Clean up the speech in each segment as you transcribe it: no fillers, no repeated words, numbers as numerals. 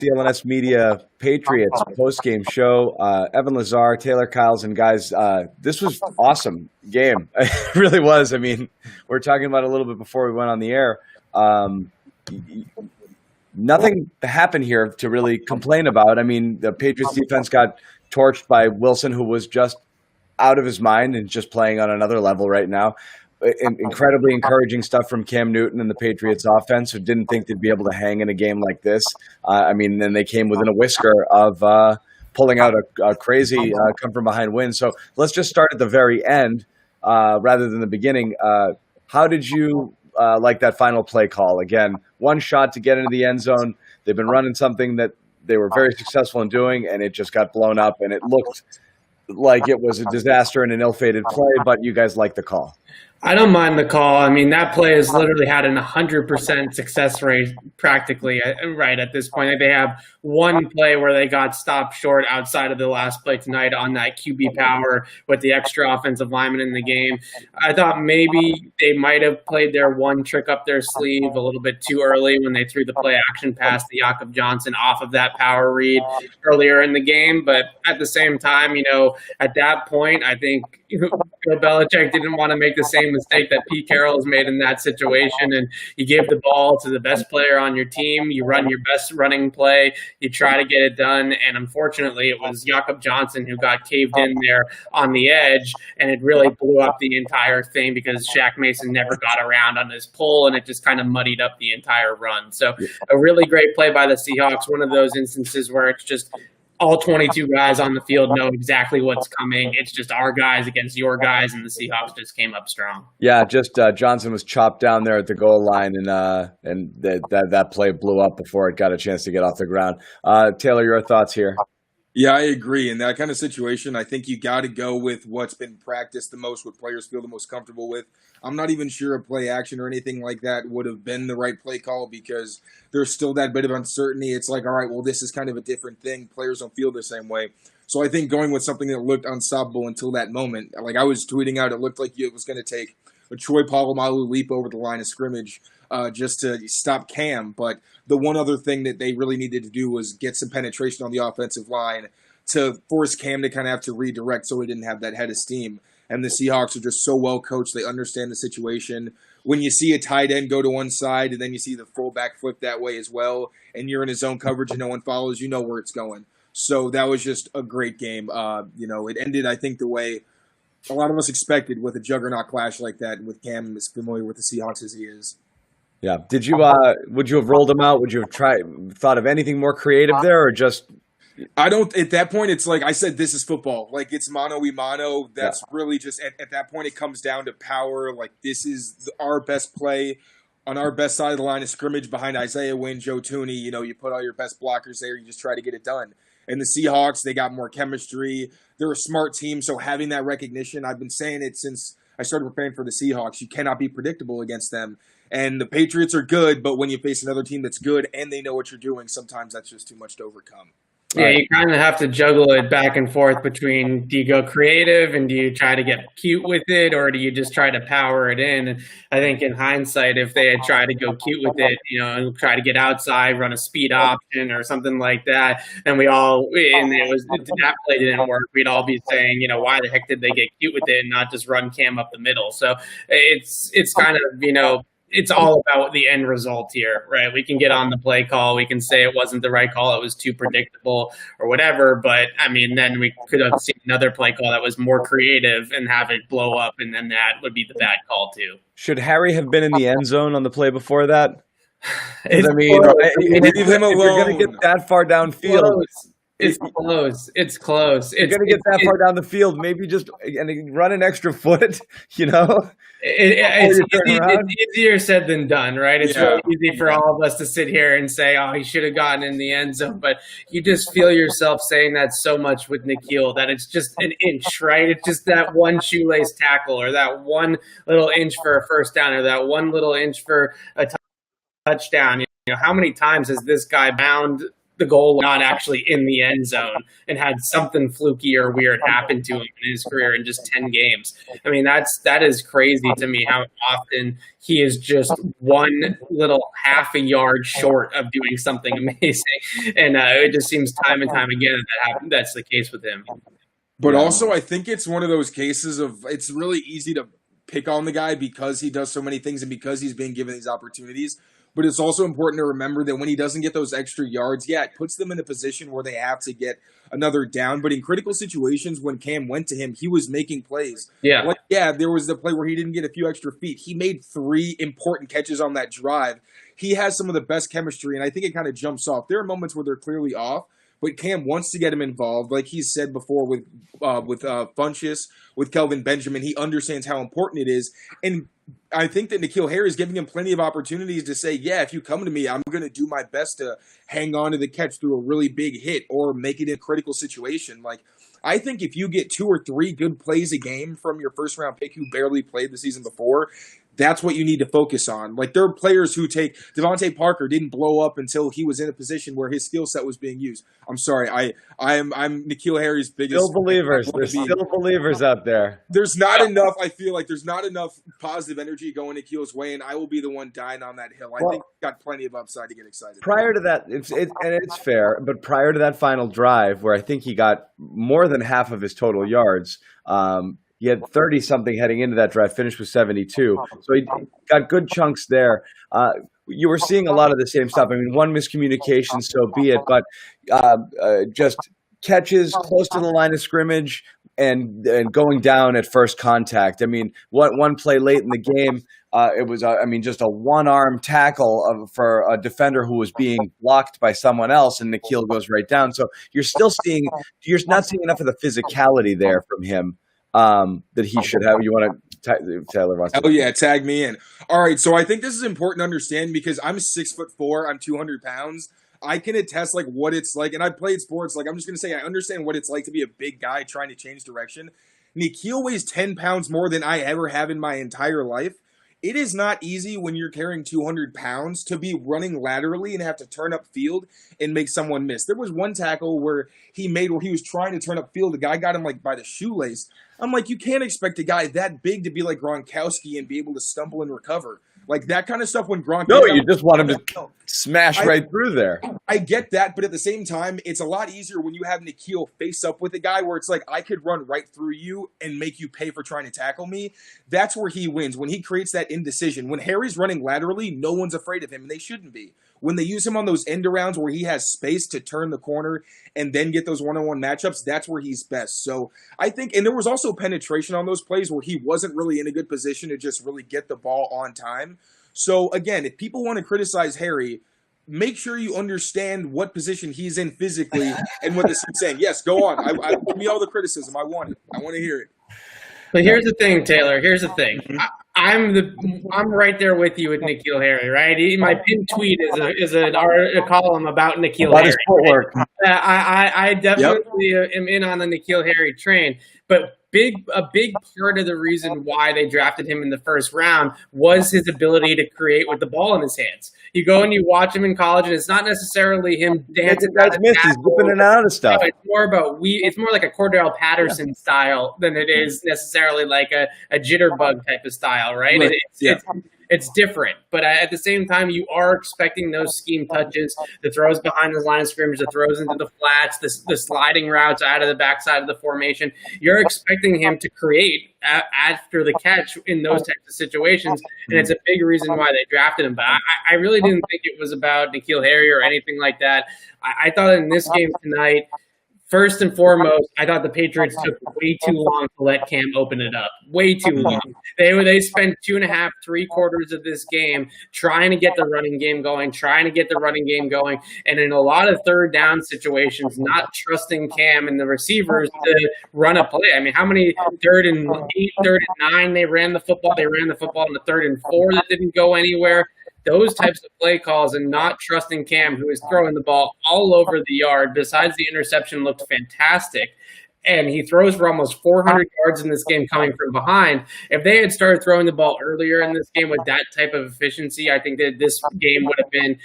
CLNS Media Patriots postgame show. Evan, Lazar, Taylor Kyles, and guys, this was awesome game. It really was. I mean, we were talking about it a little bit before we went on the air. Nothing happened here to really complain about. I mean, the Patriots defense got torched by Wilson, who was just out of his mind and just playing on another level right now. Incredibly encouraging stuff from Cam Newton and the Patriots offense, who didn't think they'd be able to hang in a game like this. I mean, then they came within a whisker of pulling out a crazy come-from-behind win. So let's just start at the very end rather than the beginning. How did you like that final play call? Again, one shot to get into the end zone. They've been running something that they were very successful in doing, and it just got blown up, and it looked like it was a disaster and an ill-fated play, but you guys like the call. I don't mind the call. I mean, that play has literally had an 100% success rate practically right at this point. They have one play where they got stopped short outside of the last play tonight on that QB power with the extra offensive lineman in the game. I thought maybe they might have played their one trick up their sleeve a little bit too early when they threw the play action pass to Jakob Johnson off of that power read earlier in the game. But at the same time, at that point, I think Bill Belichick didn't want to make the same mistake that Pete Carroll has made in that situation. And you give the ball to the best player on your team. You run your best running play. You try to get it done. And unfortunately, it was Jakob Johnson who got caved in there on the edge. And it really blew up the entire thing because Shaq Mason never got around on his pull. And it just kind of muddied up the entire run. So a really great play by the Seahawks. One of those instances where it's just all 22 guys on the field know exactly what's coming. It's just our guys against your guys, and the Seahawks just came up strong. Yeah, just Johnson was chopped down there at the goal line, and that play blew up before it got a chance to get off the ground. Taylor, your thoughts here? Yeah, I agree. In that kind of situation, I think you got to go with what's been practiced the most, what players feel the most comfortable with. I'm not even sure a play action or anything like that would have been the right play call because there's still that bit of uncertainty. It's like, all right, well, this is kind of a different thing. Players don't feel the same way. So I think going with something that looked unstoppable until that moment, like I was tweeting out, it looked like it was going to take a Troy Polamalu leap over the line of scrimmage just to stop Cam. But the one other thing that they really needed to do was get some penetration on the offensive line to force Cam to kind of have to redirect so he didn't have that head of steam. And the Seahawks are just so well coached. They understand the situation. When you see a tight end go to one side and then you see the fullback flip that way as well, and you're in his zone coverage and no one follows, you know where it's going. So that was just a great game. It ended, I think, the way a lot of us expected with a juggernaut clash like that, with Cam as familiar with the Seahawks as he is. Yeah. Did you? Would you have rolled him out? Would you have thought of anything more creative there, or just? I don't. At that point, it's like I said, this is football. Like it's mano-a-mano. That's really just at that point, it comes down to power. Like this is our best play on our best side of the line of scrimmage behind Isaiah Wynn, Joe Tooney. You put all your best blockers there. You just try to get it done. And the Seahawks, they got more chemistry. They're a smart team, so having that recognition, I've been saying it since I started preparing for the Seahawks. You cannot be predictable against them. And the Patriots are good, but when you face another team that's good and they know what you're doing, sometimes that's just too much to overcome. Yeah, you kind of have to juggle it back and forth between, do you go creative and do you try to get cute with it, or do you just try to power it in? And I think in hindsight, if they had tried to go cute with it, and try to get outside, run a speed option or something like that, and that play didn't work, we'd all be saying, why the heck did they get cute with it and not just run Cam up the middle? So it's kind of, it's all about the end result here, right? We can get on the play call. We can say it wasn't the right call. It was too predictable or whatever. But, then we could have seen another play call that was more creative and have it blow up, and then that would be the bad call too. Should Harry have been in the end zone on the play before that? Leave him alone. If you're going to get that far downfield. It's close. It's close. You're going to get that far down the field. Maybe just run an extra foot, It's easier said than done, right? It's really easy for all of us to sit here and say, oh, he should have gotten in the end zone. But you just feel yourself saying that so much with Nikhil that it's just an inch, right? It's just that one shoelace tackle or that one little inch for a first down or that one little inch for a touchdown. How many times has this guy bound the goal, not actually in the end zone, and had something fluky or weird happen to him in his career in just 10 games. I mean, that is crazy to me how often he is just one little half a yard short of doing something amazing. And it just seems time and time again that's the case with him. But also, I think it's one of those cases of it's really easy to pick on the guy because he does so many things and because he's being given these opportunities. But it's also important to remember that when he doesn't get those extra yards, it puts them in a position where they have to get another down. But in critical situations, when Cam went to him, he was making plays. Yeah. There was the play where he didn't get a few extra feet. He made 3 important catches on that drive. He has some of the best chemistry, and I think it kind of jumps off. There are moments where they're clearly off, but Cam wants to get him involved. Like he said before with Funchess, with Kelvin Benjamin, he understands how important it is. And I think that N'Keal Harry is giving him plenty of opportunities to say, if you come to me, I'm going to do my best to hang on to the catch through a really big hit or make it in a critical situation. Like, I think if you get 2 or 3 good plays a game from your first-round pick who barely played the season before, that's what you need to focus on. Like, there are players who take – Devontae Parker didn't blow up until he was in a position where his skill set was being used. I'm sorry. I'm N'Keal Harry's biggest – Still believers. There's still believers out there. There's not enough – I feel like there's not enough positive energy going N'Keal's way, and I will be the one dying on that hill. I think he's got plenty of upside to get excited. Prior to that, and it's fair, but prior to that final drive where I think he got more than half of his total yards he had 30-something heading into that drive, finished with 72. So he got good chunks there. You were seeing a lot of the same stuff. I mean, one miscommunication, so be it, but just catches close to the line of scrimmage and going down at first contact. I mean, one play late in the game, it was, just a one-arm tackle for a defender who was being blocked by someone else, and N'Keal goes right down. So you're not seeing enough of the physicality there from him. That he should have. You want to, Taylor wants to. Oh yeah, tag me in. All right, so I think this is important to understand because I'm 6'4", I'm 200 pounds. I can attest like what it's like, and I played sports. Like I'm just gonna say, I understand what it's like to be a big guy trying to change direction. N'Keal weighs 10 pounds more than I ever have in my entire life. It is not easy when you're carrying 200 pounds to be running laterally and have to turn up field and make someone miss. There was one tackle where he was trying to turn up field. The guy got him like by the shoelace. I'm like, you can't expect a guy that big to be like Gronkowski and be able to stumble and recover. Like that kind of stuff when Gronk. No, you just want him to smash right through there. I get that, but at the same time, it's a lot easier when you have N'Keal face up with a guy where it's like, I could run right through you and make you pay for trying to tackle me. That's where he wins, when he creates that indecision. When Harry's running laterally, no one's afraid of him, and they shouldn't be. When they use him on those end arounds where he has space to turn the corner and then get those one-on-one matchups, that's where he's best. So I think, and there was also penetration on those plays where he wasn't really in a good position to just really get the ball on time. So again, if people want to criticize Harry, make sure you understand what position he's in physically and what this is saying. Yes, go on. Give me all the criticism. I want it. I want to hear it. But here's the thing, Taylor. Here's the thing. I'm right there with you with N'Keal Harry, right? My pinned tweet is a column about N'Keal Harry. Right? I definitely am in on the N'Keal Harry train, but a big part of the reason why they drafted him in the first round was his ability to create with the ball in his hands. You go and you watch him in college, and it's not necessarily him dancing. He's whipping it out of stuff. No, it's more like a Cordell Patterson style than it is necessarily like a jitterbug type of style, right? It's different, but at the same time, you are expecting those scheme touches, the throws behind the line of scrimmage, the throws into the flats, the sliding routes out of the backside of the formation. You're expecting him to create after the catch in those types of situations, and it's a big reason why they drafted him. But I really didn't think it was about N'Keal Harry or anything like that. I thought in this game tonight, first and foremost, I thought the Patriots took way too long to let Cam open it up. Way too long. They spent 2.5, 3 quarters of this game trying to get the running game going, and in a lot of third down situations, not trusting Cam and the receivers to run a play. I mean, how many 3rd and 8, 3rd and 9 they ran the football? They ran the football in the 3rd and 4 that didn't go anywhere. Those types of play calls and not trusting Cam, who is throwing the ball all over the yard, besides the interception, looked fantastic. and he throws for almost 400 yards in this game coming from behind. If they had started throwing the ball earlier in this game with that type of efficiency, I think that this game would have been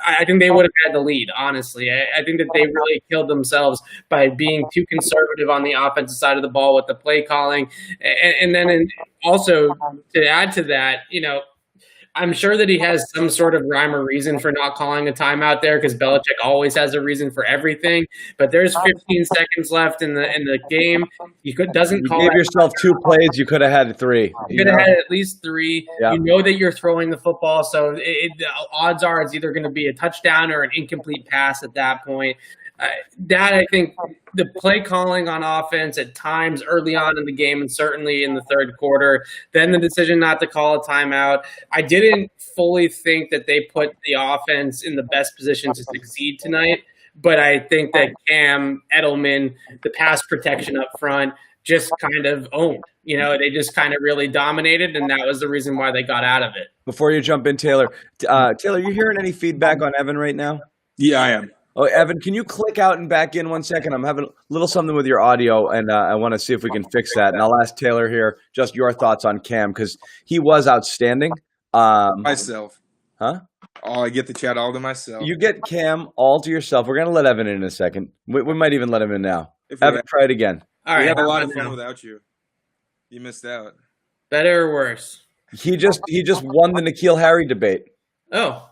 I think they would have had the lead, honestly. I think that they really killed themselves by being too conservative on the offensive side of the ball with the play calling. And then also to add to that, I'm sure that he has some sort of rhyme or reason for not calling a timeout there, because Belichick always has a reason for everything. But there's 15 seconds left in the game. You gave yourself 2 plays. You could have had 3. You could have had at least 3. Yeah. You know that you're throwing the football, so the odds are it's either going to be a touchdown or an incomplete pass at that point. I think the play calling on offense at times early on in the game, and certainly in the third quarter, then the decision not to call a timeout. I didn't fully think that they put the offense in the best position to succeed tonight, but I think that Cam, Edelman, the pass protection up front just kind of owned. They just kind of really dominated, and that was the reason why they got out of it. Before you jump in, Taylor, you hearing any feedback on Evan right now? Yeah, I am. Oh, Evan, can you click out and back in 1 second? I'm having a little something with your audio, and I want to see if we can fix that. And I'll ask Taylor here just your thoughts on Cam, because he was outstanding. Myself. Huh? Oh, I get the chat all to myself. You get Cam all to yourself. We're going to let Evan in a second. We might even let him in now. Evan, try it again. All right. We have a lot of fun without you. You missed out. Better or worse? He just won the N'Keal Harry debate. Oh.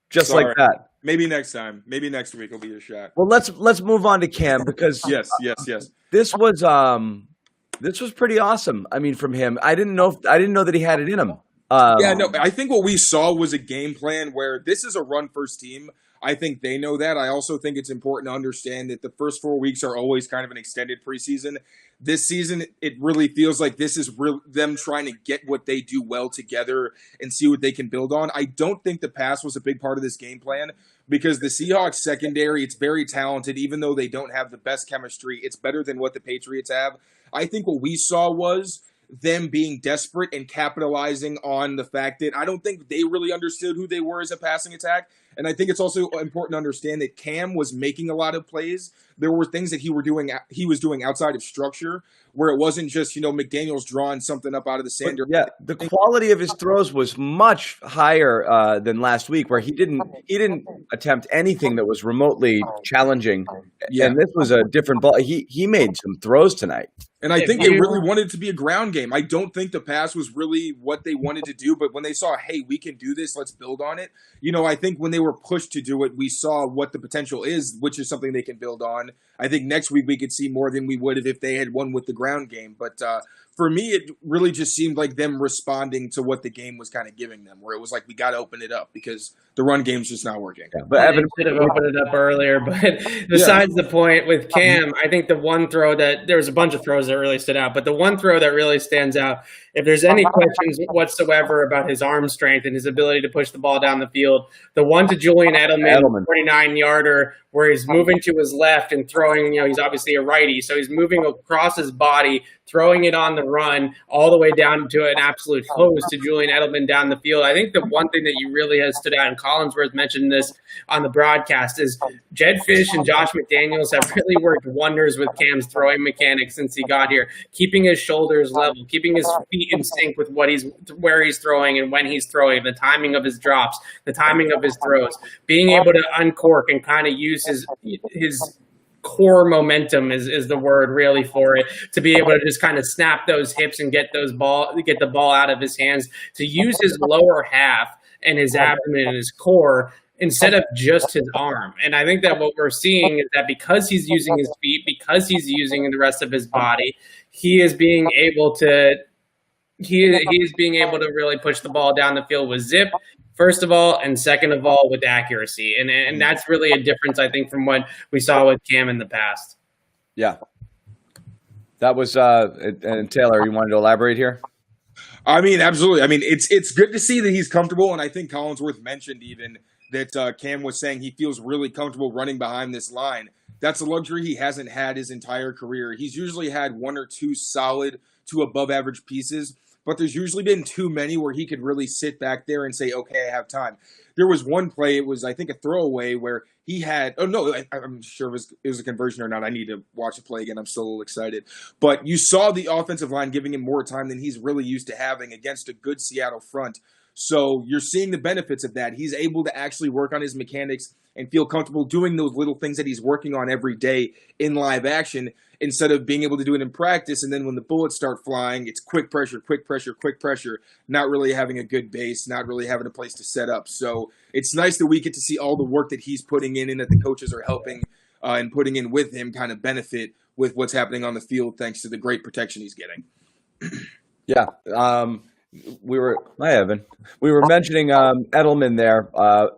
Just like that. Maybe next time. Maybe next week will be your shot. Well, let's move on to Cam, because yes. This was pretty awesome. I mean, from him, I didn't know that he had it in him. I think what we saw was a game plan where this is a run-first team. I think they know that. I also think it's important to understand that the first 4 weeks are always kind of an extended preseason. This season, it really feels like this is them trying to get what they do well together and see what they can build on. I don't think the pass was a big part of this game plan, because the Seahawks secondary, it's very talented. Even though they don't have the best chemistry, it's better than what the Patriots have. I think what we saw was them being desperate and capitalizing on the fact that I don't think they really understood who they were as a passing attack. And I think it's also important to understand that Cam was making a lot of plays. There were things that he was doing outside of structure, where it wasn't just, McDaniels drawing something up out of the sand. Yeah, the quality of his throws was much higher than last week, where he didn't attempt anything that was remotely challenging. Yeah. And this was a different ball. He made some throws tonight. And I think they really wanted it to be a ground game. I don't think the pass was really what they wanted to do, but when they saw, hey, we can do this, let's build on it. I think when they were pushed to do it, we saw what the potential is, which is something they can build on. I think next week we could see more than we would have if they had won with the ground game. But for me, it really just seemed like them responding to what the game was kind of giving them, where it was like, we got to open it up because the run game's just not working. Yeah, but Evan should have opened it up earlier. But besides the point with Cam, I think the one throw that there was a bunch of throws that really stood out, but the one throw that really stands out, if there's any questions whatsoever about his arm strength and his ability to push the ball down the field, the one to Julian Edelman. 49-yarder, where he's moving to his left and throwing, he's obviously a righty, so he's moving across his body, throwing it on the run all the way down to an absolute hose to Julian Edelman down the field. I think the one thing that you really has stood out, and Collinsworth mentioned this on the broadcast, is Jed Fish and Josh McDaniels have really worked wonders with Cam's throwing mechanics since he got here, keeping his shoulders level, keeping his feet in sync with where he's throwing and when he's throwing, the timing of his drops, the timing of his throws, being able to uncork and kind of use his core momentum is the word really for it, to be able to just kind of snap those hips and get the ball out of his hands, to use his lower half and his abdomen and his core instead of just his arm. And I think that what we're seeing is that because he's using his feet, because he's using the rest of his body, he is being able to really push the ball down the field with zip, first of all, and second of all, with accuracy. And that's really a difference, I think, from what we saw with Cam in the past. Yeah. That was and Taylor, you wanted to elaborate here? I mean, absolutely. I mean, it's good to see that he's comfortable, and I think Collinsworth mentioned even that Cam was saying he feels really comfortable running behind this line. That's a luxury he hasn't had his entire career. He's usually had one or two solid to above average pieces, but there's usually been too many where he could really sit back there and say, okay, I have time. There was one play, it was, I think, a throwaway where he had, I'm sure it was a conversion or not. I need to watch the play again. I'm still a little excited. But you saw the offensive line giving him more time than he's really used to having against a good Seattle front. So you're seeing the benefits of that. He's able to actually work on his mechanics and feel comfortable doing those little things that he's working on every day in live action instead of being able to do it in practice. And then when the bullets start flying, it's quick pressure, not really having a good base, not really having a place to set up. So it's nice that we get to see all the work that he's putting in and that the coaches are helping and putting in with him kind of benefit with what's happening on the field thanks to the great protection he's getting. Yeah. Hi, Evan. We were mentioning Edelman there.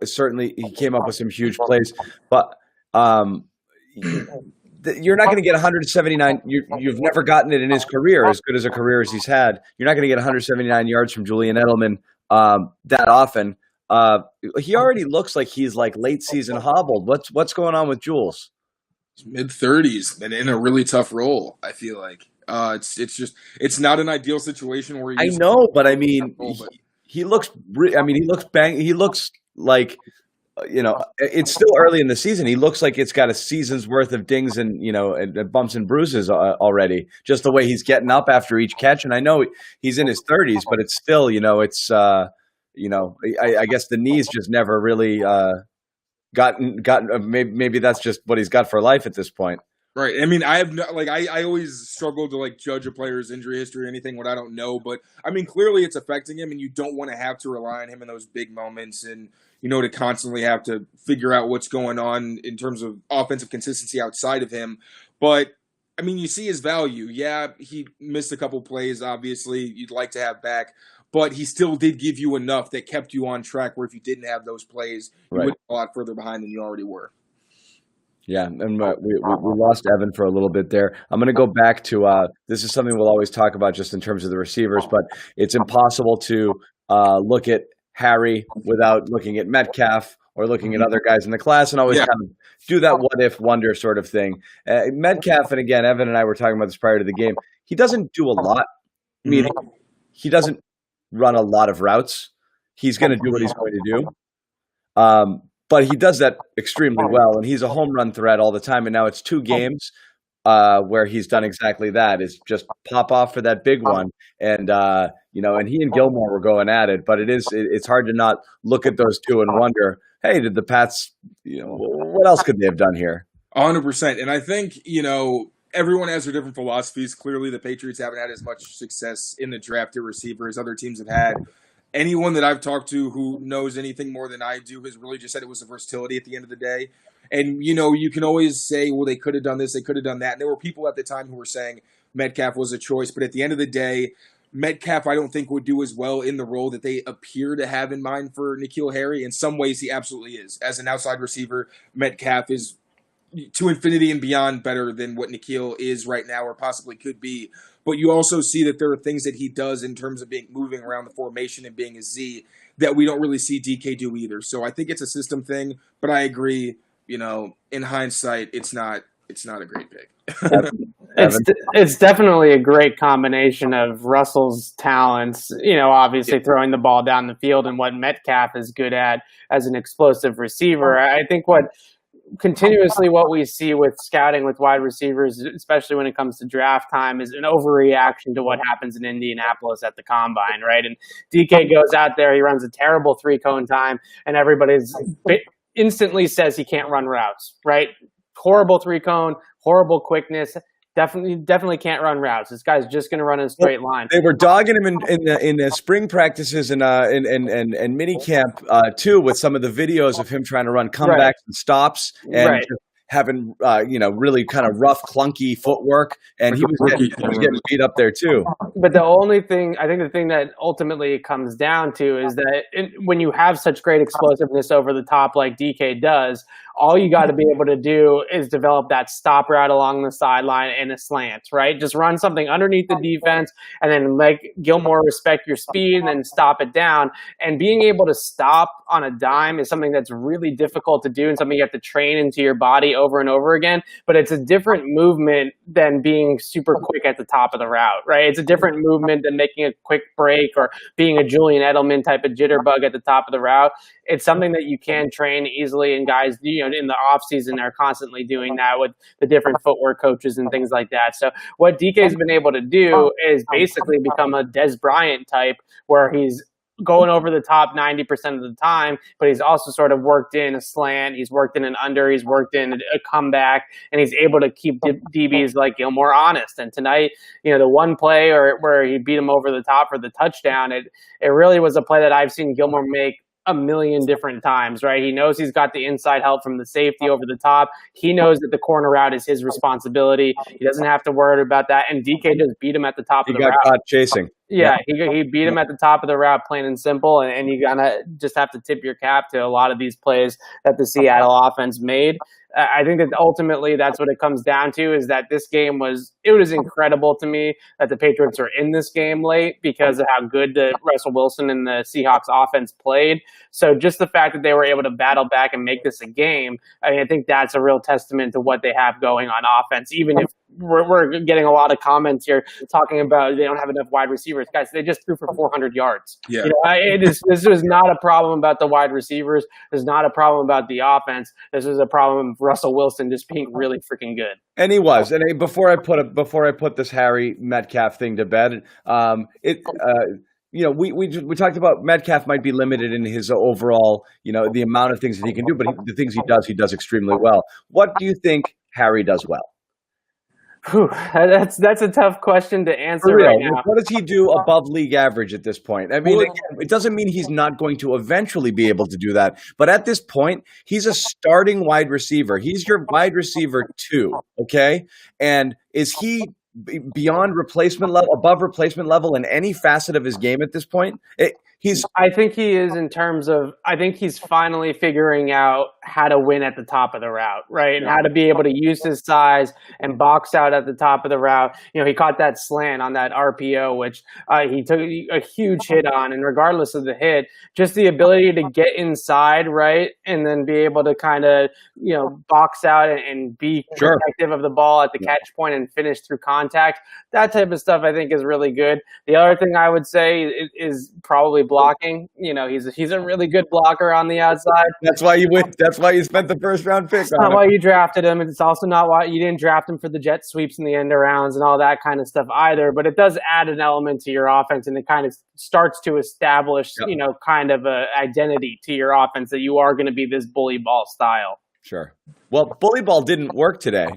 Certainly, he came up with some huge plays, but you're not going to get 179. You've never gotten it in his career, as good as a career as he's had. You're not going to get 179 yards from Julian Edelman that often. He already looks like he's like late season hobbled. What's going on with Jules? Mid-30s and in a really tough role, I feel like. It's not an ideal situation where I know, but I mean, he looks like, it's still early in the season. He looks like it's got a season's worth of dings and, and bumps and bruises already, just the way he's getting up after each catch. And I know he's in his 30s, but it's still, I guess the knees just never really gotten. Maybe that's just what he's got for life at this point. Right. I mean, I always struggle to judge a player's injury history or anything when I don't know, but I mean, clearly it's affecting him and you don't want to have to rely on him in those big moments and, to constantly have to figure out what's going on in terms of offensive consistency outside of him. But I mean, you see his value. Yeah, he missed a couple plays, obviously you'd like to have back, but he still did give you enough that kept you on track where if you didn't have those plays, you would be a lot further behind than you already were. Yeah, and we lost Evan for a little bit there. I'm going to go back to this is something we'll always talk about just in terms of the receivers, but it's impossible to look at Harry without looking at Metcalf or looking at other guys in the class and always kind of do that what-if wonder sort of thing. Metcalf, and again, Evan and I were talking about this prior to the game, he doesn't do a lot. I mean, he doesn't run a lot of routes. He's going to do what he's going to do. But he does that extremely well, and he's a home run threat all the time. And now it's 2 games where he's done exactly that, is just pop off for that big one. And, and he and Gilmore were going at it. But it's hard to not look at those two and wonder, hey, did the Pats, what else could they have done here? 100%. And I think, everyone has their different philosophies. Clearly, the Patriots haven't had as much success in the draft at receiver as other teams have had. Anyone that I've talked to who knows anything more than I do has really just said it was the versatility at the end of the day. And, you can always say, well, they could have done this, they could have done that. And there were people at the time who were saying Metcalf was a choice. But at the end of the day, Metcalf, I don't think, would do as well in the role that they appear to have in mind for N'Keal Harry. In some ways, he absolutely is. As an outside receiver, Metcalf is to infinity and beyond better than what N'Keal is right now or possibly could be. But you also see that there are things that he does in terms of moving around the formation and being a Z that we don't really see DK do either. So I think it's a system thing, but I agree, in hindsight, it's not a great pick. It's definitely a great combination of Russell's talents, obviously throwing the ball down the field and what Metcalf is good at as an explosive receiver. I think what we see with scouting with wide receivers, especially when it comes to draft time, is an overreaction to what happens in Indianapolis at the combine, right? And DK goes out there, he runs a terrible 3-cone time, and everybody's instantly says he can't run routes, right? Horrible 3-cone, horrible quickness. Definitely can't run routes. This guy's just going to run in a straight line. They were dogging him in the spring practices and mini camp too, with some of the videos of him trying to run comebacks and stops and just having really kind of rough, clunky footwork, and he was getting beat up there too. But the thing that ultimately it comes down to is that when you have such great explosiveness over the top like DK does, all you got to be able to do is develop that stop route along the sideline and a slant, right? Just run something underneath the defense and then make Gilmore respect your speed and then stop it down. And being able to stop on a dime is something that's really difficult to do and something you have to train into your body over and over again. But it's a different movement than being super quick at the top of the route, right? It's a different movement than making a quick break or being a Julian Edelman type of jitterbug at the top of the route. It's something that you can train easily, and guys, in the off season are constantly doing that with the different footwork coaches and things like that. So what DK's been able to do is basically become a Des Bryant type, where he's going over the top 90% of the time, but he's also sort of worked in a slant, he's worked in an under, he's worked in a comeback, and he's able to keep DBs like Gilmore honest. And tonight, the one play where he beat him over the top for the touchdown, it really was a play that I've seen Gilmore make a million different times, right? He knows he's got the inside help from the safety over the top. He knows that the corner route is his responsibility. He doesn't have to worry about that. And DK just beat him at the top of the route. He got caught chasing. Yeah, he beat him at the top of the route, plain and simple. And you gotta just have to tip your cap to a lot of these plays that the Seattle offense made. I think that ultimately that's what it comes down to, is that this game was incredible to me that the Patriots are in this game late because of how good the Russell Wilson and the Seahawks offense played. So just the fact that they were able to battle back and make this a game, I think that's a real testament to what they have going on offense, even if we're getting a lot of comments here talking about they don't have enough wide receivers. Guys, they just threw for 400 yards. Yeah. This was not a problem about the wide receivers. There's not a problem about the offense. This was a problem of Russell Wilson just being really freaking good. And he was. And before I put this Harry Metcalf thing to bed, we talked about Metcalf might be limited in his overall, the amount of things that he can do, but the things he does extremely well. What do you think Harry does well? Whew, that's a tough question to answer right now. What does he do above league average at this point? I mean, again, it doesn't mean he's not going to eventually be able to do that. But at this point, he's a starting wide receiver. He's your wide receiver 2, okay? And is he beyond replacement level, above replacement level in any facet of his game at this point? I think he is I think he's finally figuring out how to win at the top of the route, right? And how to be able to use his size and box out at the top of the route. He caught that slant on that RPO, which he took a huge hit on. And regardless of the hit, just the ability to get inside, right? And then be able to kind of, box out and be protective of the ball at the catch point and finish through contact. That type of stuff I think is really good. The other thing I would say is probably blocking. He's a really good blocker on the outside. That's why you went. That's why you spent the first round pick. It's not why you drafted him. It's also not why you didn't draft him for the jet sweeps and the end arounds and all that kind of stuff either. But it does add an element to your offense, and it kind of starts to establish, kind of a identity to your offense that you are going to be this bully ball style. Sure. Well, bully ball didn't work today.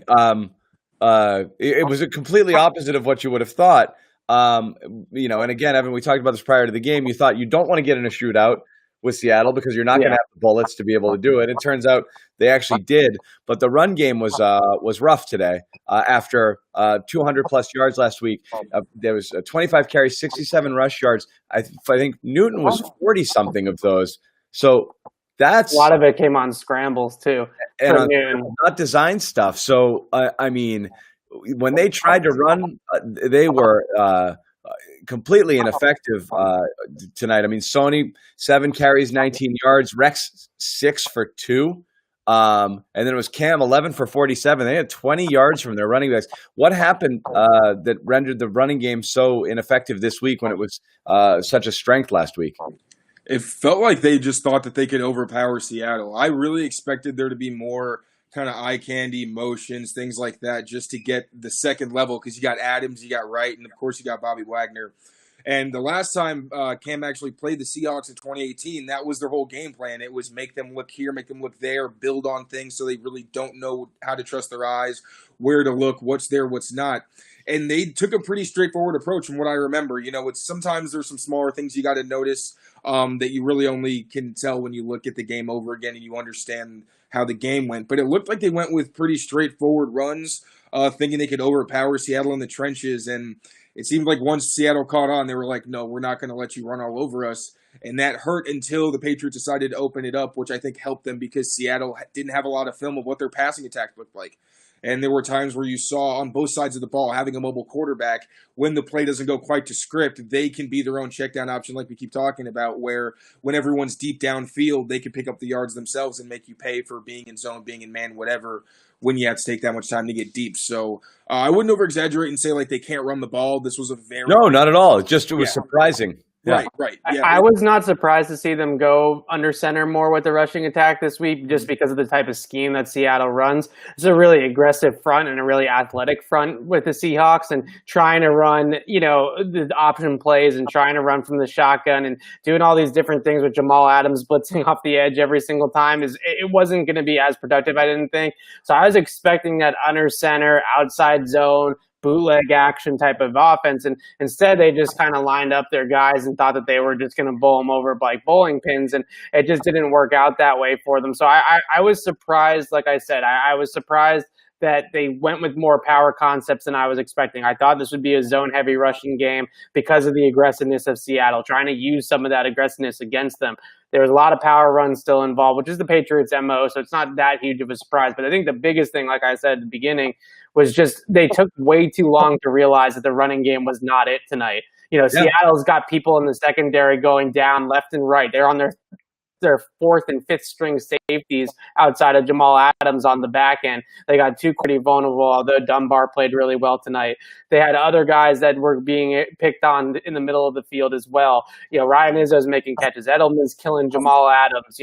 It was a completely opposite of what you would have thought. And again, Evan, we talked about this prior to the game. You thought you don't want to get in a shootout with Seattle because you're not going to have the bullets to be able to do it. It turns out they actually did, but the run game was rough today. After 200 plus yards last week, there was 25 carries, 67 rush yards. I think Newton was 40 something of those. So that's a lot of it came on scrambles too, and on, not design stuff. So when they tried to run, they were completely ineffective tonight. Sony 7 carries, 19 yards, Rex 6 for 2. And then it was Cam 11 for 47. They had 20 yards from their running backs. What happened that rendered the running game so ineffective this week when it was such a strength last week? It felt like they just thought that they could overpower Seattle. I really expected there to be more kind of eye candy motions, things like that, just to get the second level, because you got Adams, you got Wright, and of course you got Bobby Wagner. And the last time Cam actually played the Seahawks in 2018, that was their whole game plan. It was make them look here, make them look there, build on things so they really don't know how to trust their eyes, where to look, what's there, what's not. And they took a pretty straightforward approach from what I remember. It's sometimes there's some smaller things you got to notice that you really only can tell when you look at the game over again and you understand how the game went. But it looked like they went with pretty straightforward runs, thinking they could overpower Seattle in the trenches. And it seemed like once Seattle caught on, they were like, no, we're not going to let you run all over us. And that hurt until the Patriots decided to open it up, which I think helped them because Seattle didn't have a lot of film of what their passing attack looked like. And there were times where you saw on both sides of the ball, having a mobile quarterback, when the play doesn't go quite to script, they can be their own check down option like we keep talking about, where when everyone's deep downfield, they can pick up the yards themselves and make you pay for being in zone, being in man, whatever, when you have to take that much time to get deep. So I wouldn't over-exaggerate and say like they can't run the ball. This was a very... No, not at all. It was surprising. Yeah. Right. Yeah. I was not surprised to see them go under center more with the rushing attack this week, just because of the type of scheme that Seattle runs. It's a really aggressive front and a really athletic front with the Seahawks, and trying to run, the option plays and trying to run from the shotgun and doing all these different things with Jamal Adams blitzing off the edge every single time it wasn't going to be as productive, I didn't think. So I was expecting that under center, outside zone, bootleg action type of offense, and instead they just kind of lined up their guys and thought that they were just going to bowl them over like bowling pins, and it just didn't work out that way for them. So I was surprised. Like I said, I was surprised that they went with more power concepts than I was expecting. I thought this would be a zone-heavy rushing game because of the aggressiveness of Seattle, trying to use some of that aggressiveness against them. There was a lot of power runs still involved, which is the Patriots' MO, so it's not that huge of a surprise. But I think the biggest thing, like I said at the beginning, was just they took way too long to realize that the running game was not it tonight. Seattle's got people in the secondary going down left and right. They're on their fourth and fifth string safeties outside of Jamal Adams on the back end. They got two pretty vulnerable, although Dunbar played really well tonight. They had other guys that were being picked on in the middle of the field as well. Ryan Izzo's making catches. Edelman's killing Jamal Adams.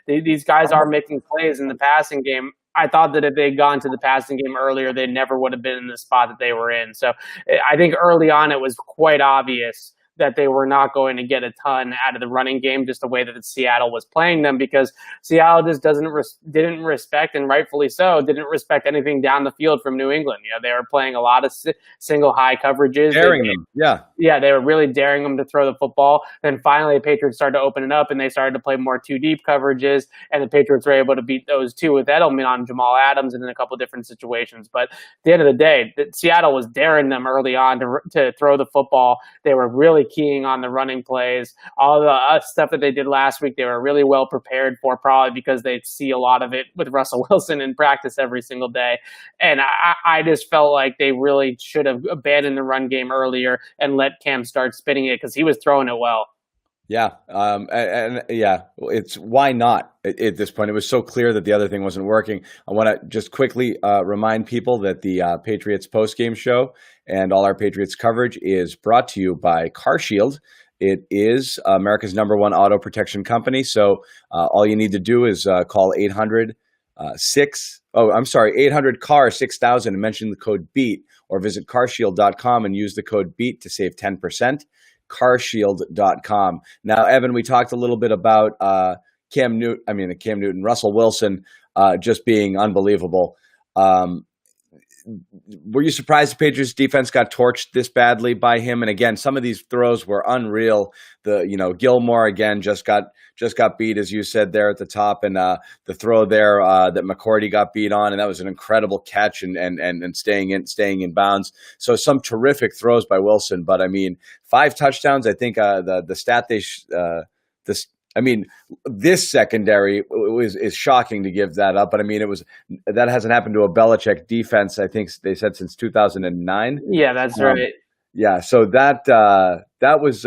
These guys are making plays in the passing game. I thought that if they'd gone to the passing game earlier, they never would have been in the spot that they were in. So I think early on it was quite obvious that they were not going to get a ton out of the running game, just the way that Seattle was playing them, because Seattle just didn't respect, and rightfully so, didn't respect anything down the field from New England. They were playing a lot of single high coverages. Daring them, yeah. Yeah, they were really daring them to throw the football. Then finally the Patriots started to open it up, and they started to play more two deep coverages, and the Patriots were able to beat those two with Edelman on Jamal Adams and in a couple of different situations. But at the end of the day, Seattle was daring them early on to throw the football. They were really keying on the running plays. All the stuff that they did last week, they were really well prepared for, probably because they see a lot of it with Russell Wilson in practice every single day. And I just felt like they really should have abandoned the run game earlier and let Cam start spinning it, because he was throwing it well. Yeah. It's why not at this point? It was so clear that the other thing wasn't working. I want to just quickly remind people that the Patriots postgame show and all our Patriots coverage is brought to you by CarShield. It is America's #1 auto protection company. So all you need to do is call 800-CAR-6000 and mention the code BEAT, or visit carshield.com and use the code BEAT to save 10%. carshield.com. Now, Evan, we talked a little bit about Cam Newton, Russell Wilson just being unbelievable. Were you surprised the Patriots defense got torched this badly by him? And again, some of these throws were unreal. Gilmore again just got beat, as you said there at the top, and the throw there that McCourty got beat on, and that was an incredible catch and staying in bounds. So some terrific throws by Wilson, but 5 touchdowns. I think the stat this secondary is shocking to give that up, but that hasn't happened to a Belichick defense, I think they said, since 2009. Yeah, that's right. Yeah, so that was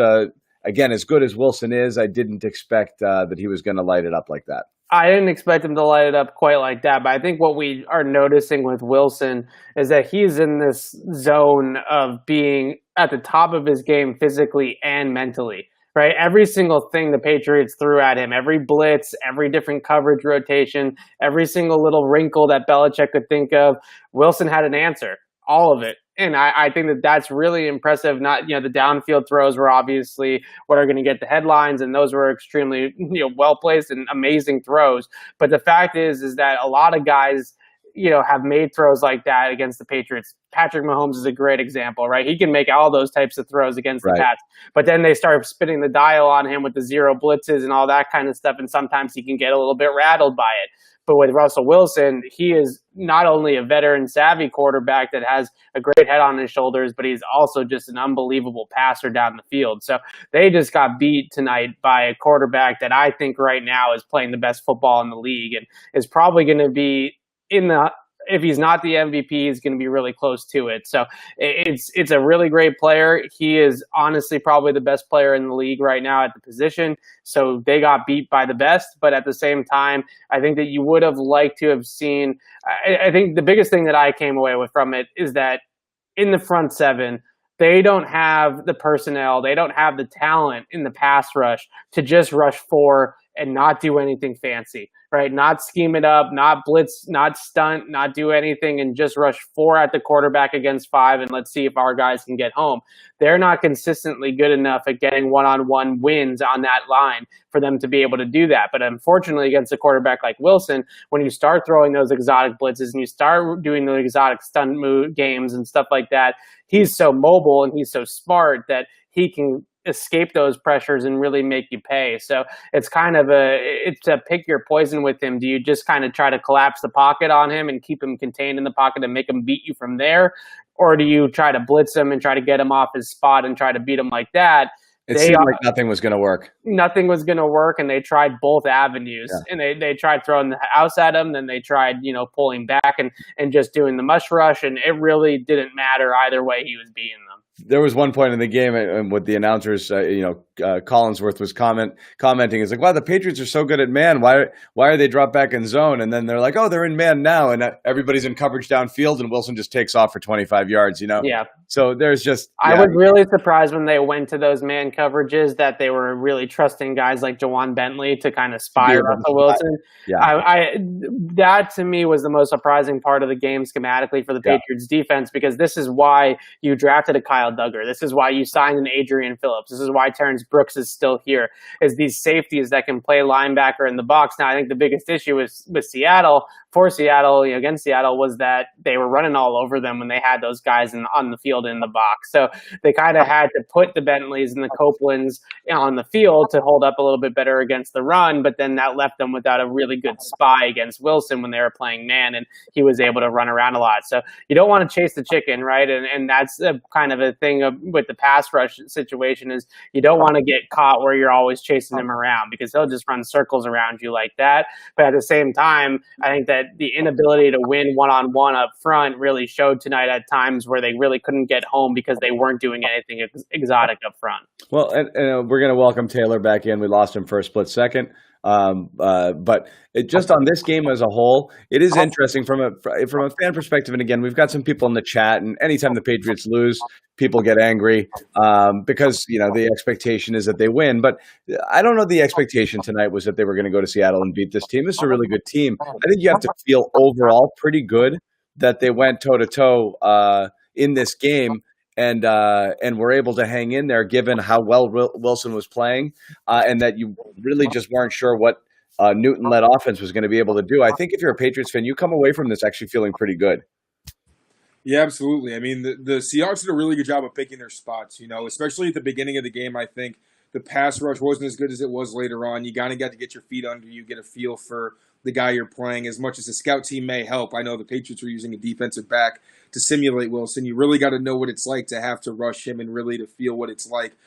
again, as good as Wilson is, I didn't expect that he was going to light it up like that. I didn't expect him to light it up quite like that, but I think what we are noticing with Wilson is that he's in this zone of being at the top of his game physically and mentally. Right, every single thing the Patriots threw at him, every blitz, every different coverage rotation, every single little wrinkle that Belichick could think of, Wilson had an answer, all of it. And I think that that's really impressive. Not, the downfield throws were obviously what are going to get the headlines, and those were extremely, well placed and amazing throws. But the fact is that a lot of guys, have made throws like that against the Patriots. Patrick Mahomes is a great example, right? He can make all those types of throws against the Pats, but then they start spinning the dial on him with the zero blitzes and all that kind of stuff, and sometimes he can get a little bit rattled by it. But with Russell Wilson, he is not only a veteran savvy quarterback that has a great head on his shoulders, but he's also just an unbelievable passer down the field. So they just got beat tonight by a quarterback that I think right now is playing the best football in the league and is probably going to be in the, if he's not the MVP, he's going to be really close to it. So it's a really great player. He is honestly probably the best player in the league right now at the position. So they got beat by the best. But at the same time, I think that you would have liked to have seen, I think the biggest thing that I came away with from it is that in the front seven, they don't have the personnel, they don't have the talent in the pass rush to just rush four and not do anything fancy, right? Not scheme it up, not blitz, not stunt, not do anything, and just rush four at the quarterback against five, and let's see if our guys can get home. They're not consistently good enough at getting one-on-one wins on that line for them to be able to do that. But unfortunately, against a quarterback like Wilson, when you start throwing those exotic blitzes and you start doing the exotic stunt move games and stuff like that, he's so mobile and he's so smart that he can escape those pressures and really make you pay. So it's kind of it's a pick your poison with him. Do you just kind of try to collapse the pocket on him and keep him contained in the pocket and make him beat you from there? Or do you try to blitz him and try to get him off his spot and try to beat him like that? It seemed like nothing was going to work. Nothing was going to work, and they tried both avenues. Yeah. And they tried throwing the house at him, then they tried, pulling back and just doing the mush rush, and it really didn't matter either way he was beating them. There was one point in the game and with the announcers, Collinsworth was commenting. It's like, wow, the Patriots are so good at man. Why are they dropped back in zone? And then they're like, oh, they're in man now. And everybody's in coverage downfield and Wilson just takes off for 25 yards, Yeah. So there's just. Yeah. I was really surprised when they went to those man coverages that they were really trusting guys like Jawan Bentley to kind of spy Russell Wilson. Yeah. That to me was the most surprising part of the game schematically for the Patriots defense, because this is why you drafted a Kyle Duggar. This is why you signed an Adrian Phillips. This is why Terrence Brooks is still here, is these safeties that can play linebacker in the box. Now, I think the biggest issue with Seattle, against Seattle, was that they were running all over them when they had those guys on the field in the box. So they kind of had to put the Bentleys and the Copelands on the field to hold up a little bit better against the run, but then that left them without a really good spy against Wilson when they were playing man, and he was able to run around a lot. So you don't want to chase the chicken, right? And that's kind of a thing with the pass rush situation, is you don't want to get caught where you're always chasing him around, because he'll just run circles around you like that. But at the same time, I think that the inability to win one-on-one up front really showed tonight at times where they really couldn't get home because they weren't doing anything exotic up front. Well, and we're going to welcome Taylor back in. We lost him for a split second. But just on this game as a whole, it is interesting from a fan perspective. And again, we've got some people in the chat, and anytime the Patriots lose, people get angry because the expectation is that they win. But I don't know, the expectation tonight was that they were going to go to Seattle and beat this team. This is a really good team. I think you have to feel overall pretty good that they went toe to toe in this game. And were able to hang in there given how well Wilson was playing, and that you really just weren't sure what Newton-led offense was going to be able to do. I think if you're a Patriots fan, you come away from this actually feeling pretty good. Yeah, absolutely. I mean, the Seahawks did a really good job of picking their spots, especially at the beginning of the game. I think the pass rush wasn't as good as it was later on. You kind of got to get your feet under you, get a feel for the guy you're playing. As much as the scout team may help, I know the Patriots were using a defensive back to simulate Wilson. You really got to know what it's like to have to rush him and really to feel what it's like.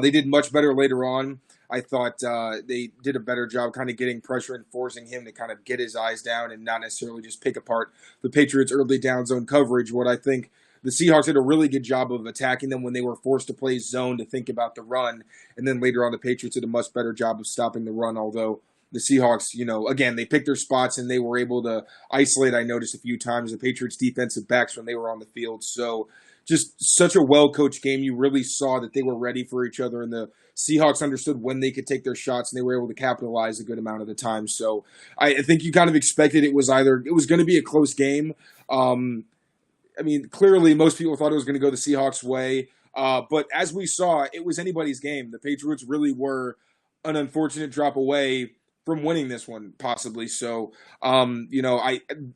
They did much better later on. I thought they did a better job kind of getting pressure and forcing him to kind of get his eyes down and not necessarily just pick apart the Patriots' early down zone coverage. What I think the Seahawks did a really good job of attacking them when they were forced to play zone to think about the run. And then later on, the Patriots did a much better job of stopping the run, although the Seahawks, again, they picked their spots and they were able to isolate, I noticed a few times, the Patriots' defensive backs when they were on the field. So just such a well-coached game. You really saw that they were ready for each other, and the Seahawks understood when they could take their shots, and they were able to capitalize a good amount of the time. So I think you kind of expected it was going to be a close game. I mean, clearly most people thought it was going to go the Seahawks' way. But as we saw, it was anybody's game. The Patriots really were an unfortunate drop away from winning this one, possibly. So,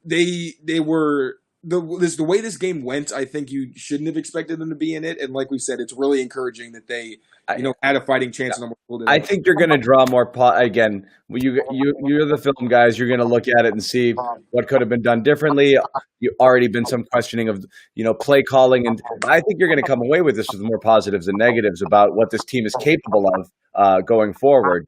they were the way this game went, I think you shouldn't have expected them to be in it. And like we said, it's really encouraging that they, had a fighting chance. And I think you're going to draw more. Again, you're the film guys. You're going to look at it and see what could have been done differently. You already been some questioning of play calling, and I think you're going to come away with this with more positives than negatives about what this team is capable of going forward.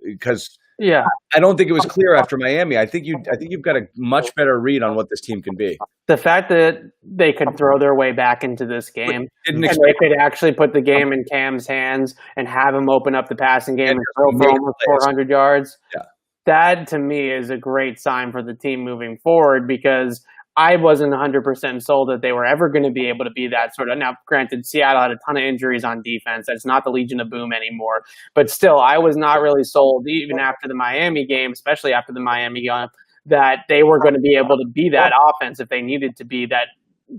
Because I don't think it was clear after Miami. I think you've got a much better read on what this team can be. The fact that they could throw their way back into this game and they could actually put the game in Cam's hands and have him open up the passing game and throw for almost 400 yards. Yeah. That, to me, is a great sign for the team moving forward, because I wasn't 100% sold that they were ever going to be able to be that sort of. Now, granted, Seattle had a ton of injuries on defense. That's not the Legion of Boom anymore. But still, I was not really sold, even after the Miami game, especially after the Miami game, that they were going to be able to be that offense if they needed to be, that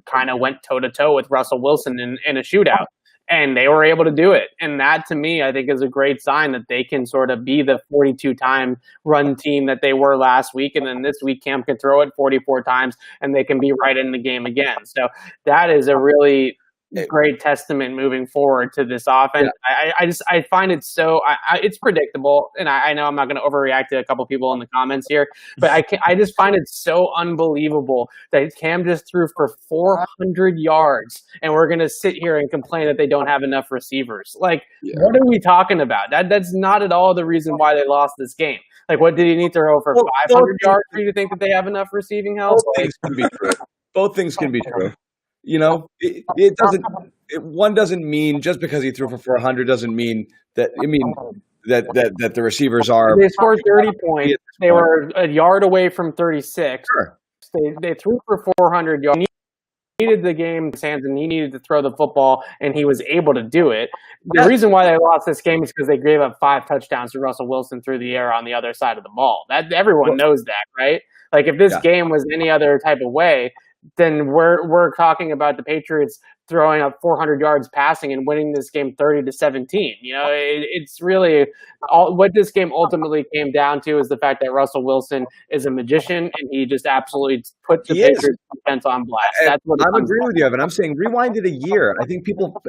kind of went toe-to-toe with Russell Wilson in a shootout. And they were able to do it. And that, to me, I think is a great sign that they can sort of be the 42-time run team that they were last week. And then this week, Cam can throw it 44 times, and they can be right in the game again. So that is a really great testament moving forward to this offense. Yeah. I find it so it's predictable, and I know I'm not going to overreact to a couple people in the comments here, but I just find it so unbelievable that Cam just threw for 400 yards, and we're going to sit here and complain that they don't have enough receivers. Like, what are we talking about? That's not at all the reason why they lost this game. Like, what did he need to throw for 500 yards for you to think that they have enough receiving help? Both things can be true. Both things can be true. It doesn't. One doesn't mean just because he threw for 400 doesn't mean that. That the receivers are. They scored 30 points. They were a yard away from 36. Sure. They threw for 400 yards. He needed the game in his hands, and he needed to throw the football, and he was able to do it. The reason why they lost this game is because they gave up 5 touchdowns to Russell Wilson through the air on the other side of the ball. That everyone knows that, right? Like, if this game was any other type of way, then we're talking about the Patriots throwing up 400 yards passing and winning this game 30-17. It's really what this game ultimately came down to is the fact that Russell Wilson is a magician, and he just absolutely put the Patriots defense on blast. That's what I'm agreeing with you, Evan. I'm saying rewind it a year. I think people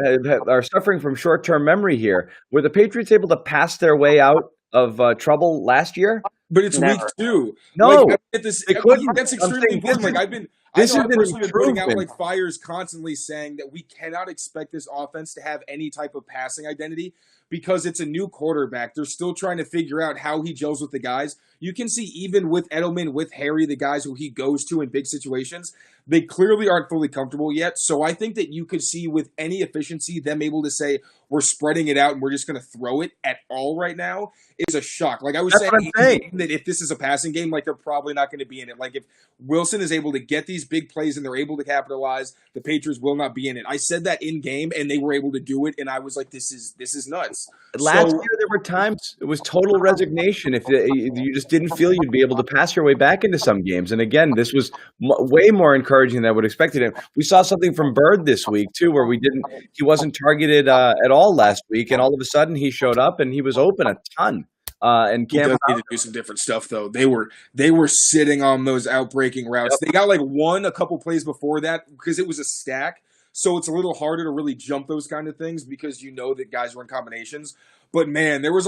are suffering from short-term memory here. Were the Patriots able to pass their way out of trouble last year? But it's week 2. No, that's extremely important. I know personally been putting out fires constantly saying that we cannot expect this offense to have any type of passing identity because it's a new quarterback. They're still trying to figure out how he gels with the guys. You can see even with Edelman, with Harry, the guys who he goes to in big situations, they clearly aren't fully comfortable yet. So I think that you could see with any efficiency them able to say, we're spreading it out and we're just going to throw it at all right now is a shock. Like I was saying that if this is a passing game, they're probably not going to be in it. Like if Wilson is able to get these big plays and they're able to capitalize, the Patriots will not be in it. I said that in game and they were able to do it. And I was like, this is nuts. Last year, there were times it was total resignation. If you just didn't feel you'd be able to pass your way back into some games. And again, this was way more encouraging than I would have expected. We saw something from Bird this week too, where he wasn't targeted at all last week. And all of a sudden he showed up and he was open a ton. And Cam need to do some different stuff though. They were sitting on those outbreaking routes. Yep. They got one a couple plays before that because it was a stack. So it's a little harder to really jump those kind of things because you know that guys run combinations. But man, there was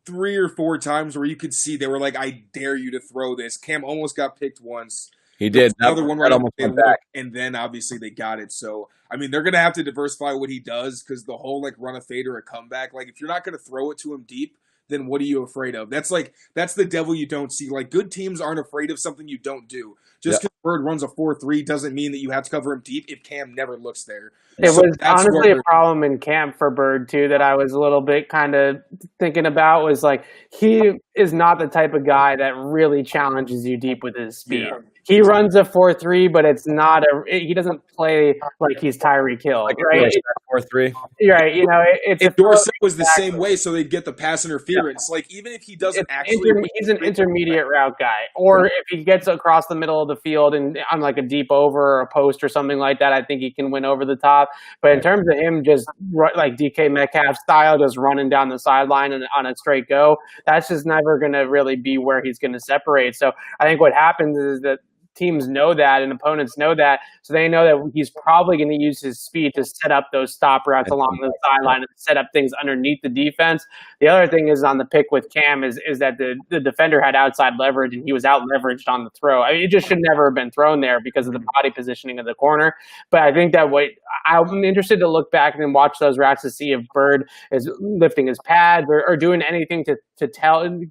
3 or 4 times where you could see they were like, I dare you to throw this. Cam almost got picked once. He did. Another one right almost went back. And then obviously they got it. So, I mean, they're going to have to diversify what he does because the whole run a fade or a comeback, if you're not going to throw it to him deep, then what are you afraid of? That's the devil you don't see. Good teams aren't afraid of something you don't do. Just because Bird runs a 4-3 doesn't mean that you have to cover him deep if Cam never looks there. It was honestly a problem in camp for Bird, too, that I was a little bit kind of thinking about was he is not the type of guy that really challenges you deep with his speed. Yeah. He runs a 4-3, but it's not he doesn't play like he's Tyreek Hill, right? 4-3. Right. If Dorsett was the same way, so they'd get the pass interference. Yeah. Even if he doesn't he's an intermediate route guy. Or if he gets across the middle of the field and on a deep over or a post or something like that, I think he can win over the top. But in terms of him just DK Metcalf style, just running down the sideline and on a straight go, that's just never going to really be where he's going to separate. So I think what happens is that teams know that and opponents know that, so they know that he's probably going to use his speed to set up those stop routes along the sideline and set up things underneath the defense. The other thing is on the pick with Cam is that the defender had outside leverage and he was out leveraged on the throw. I mean, it just should never have been thrown there because of the body positioning of the corner. But I think that I'm interested to look back and watch those routes to see if Bird is lifting his pads or doing anything to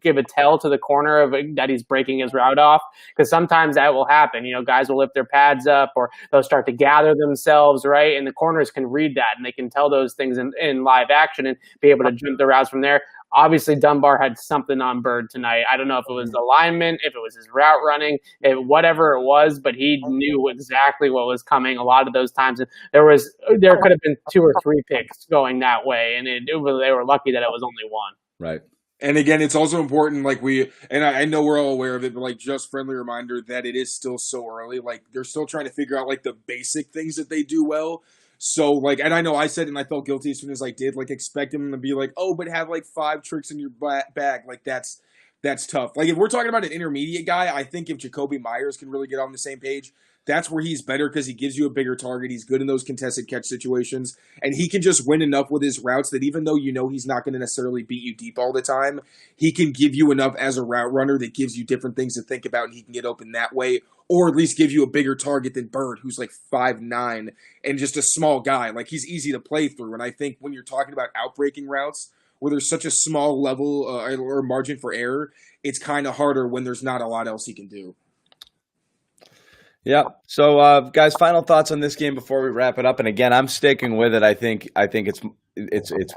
give a tell to the corner of that he's breaking his route off, because sometimes that will happen. Guys will lift their pads up or they'll start to gather themselves, right? And the corners can read that and they can tell those things in live action and be able to jump the routes from there. Obviously, Dunbar had something on Bird tonight. I don't know if it was the alignment, if it was his route running, whatever it was, but he knew exactly what was coming a lot of those times. And there could have been 2 or 3 picks going that way, and they were lucky that it was only one. Right. And again, it's also important, I know we're all aware of it, but just friendly reminder that it is still so early. They're still trying to figure out the basic things that they do well. So and I know I said, and I felt guilty as soon as I did, expect him to be but have 5 tricks in your bag. That's tough. If we're talking about an intermediate guy, I think if Jacoby Myers can really get on the same page, that's where he's better because he gives you a bigger target. He's good in those contested catch situations, and he can just win enough with his routes that even though he's not going to necessarily beat you deep all the time, he can give you enough as a route runner that gives you different things to think about, and he can get open that way, or at least give you a bigger target than Bird, who's 5'9", and just a small guy. He's easy to play through, and I think when you're talking about outbreaking routes, where there's such a small level or margin for error, it's kind of harder when there's not a lot else he can do. Yeah. So, guys, final thoughts on this game before we wrap it up. And again, I'm sticking with it. I think it's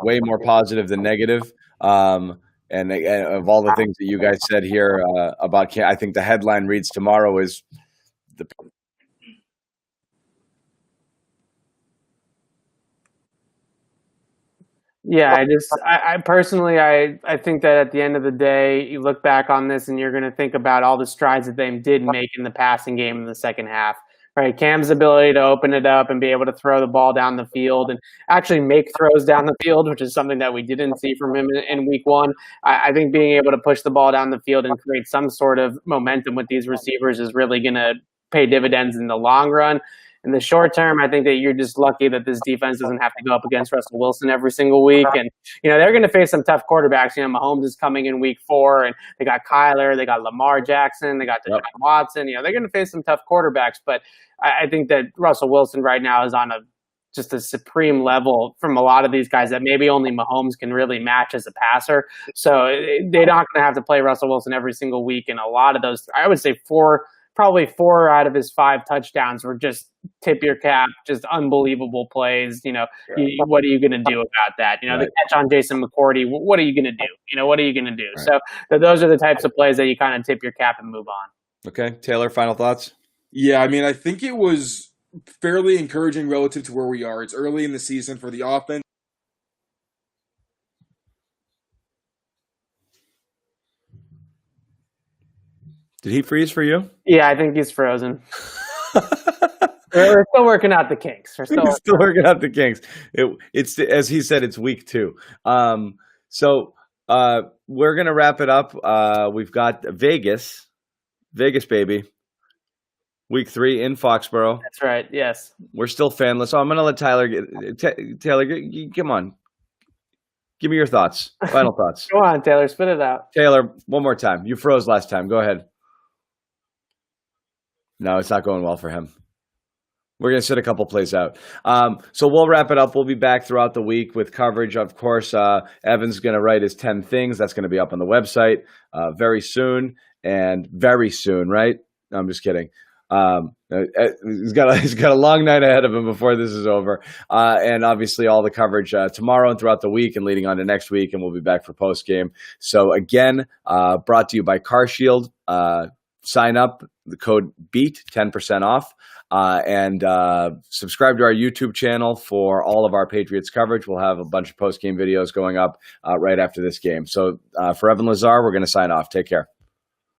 way more positive than negative. And of all the things that you guys said here about Cam, I think the headline reads tomorrow is the. Yeah, I personally, I think that at the end of the day, you look back on this and you're going to think about all the strides that they did make in the passing game in the second half, right? Cam's ability to open it up and be able to throw the ball down the field and actually make throws down the field, which is something that we didn't see from him in week 1. I think being able to push the ball down the field and create some sort of momentum with these receivers is really going to pay dividends in the long run. In the short term, I think that you're just lucky that this defense doesn't have to go up against Russell Wilson every single week. And, they're going to face some tough quarterbacks. Mahomes is coming in week 4, and they got Kyler, they got Lamar Jackson, they got Deshaun Watson. They're going to face some tough quarterbacks. But I think that Russell Wilson right now is on just a supreme level from a lot of these guys that maybe only Mahomes can really match as a passer. So they're not going to have to play Russell Wilson every single week. And a lot of those, I would say probably 4 out of his 5 touchdowns were just tip your cap, just unbelievable plays. What are you going to do about that? The catch on Jason McCourty, what are you going to do? What are you going to do? Right. So those are the types of plays that you kind of tip your cap and move on. Okay. Taylor, final thoughts? Yeah, I think it was fairly encouraging relative to where we are. It's early in the season for the offense. Did he freeze for you? Yeah, I think he's frozen. We're still working out the kinks. We're still working out the kinks. It's as he said, it's week 2. So we're gonna wrap it up. We've got Vegas, baby. Week 3 in Foxborough. That's right. Yes. We're still fanless. So I'm gonna let Tyler Taylor, come on. Give me your thoughts. Final thoughts. Go on, Taylor. Spit it out. Taylor, one more time. You froze last time. Go ahead. No, it's not going well for him. We're going to sit a couple plays out. So we'll wrap it up. We'll be back throughout the week with coverage. Of course, Evan's going to write his 10 things. That's going to be up on the website very soon, right? No, I'm just kidding. He's got a long night ahead of him before this is over. And obviously all the coverage tomorrow and throughout the week and leading on to next week. And we'll be back for postgame. So again, brought to you by CarShield. Sign up, the code BEAT, 10% off. And subscribe to our YouTube channel for all of our Patriots coverage. We'll have a bunch of post-game videos going up right after this game. So for Evan Lazar, we're going to sign off. Take care.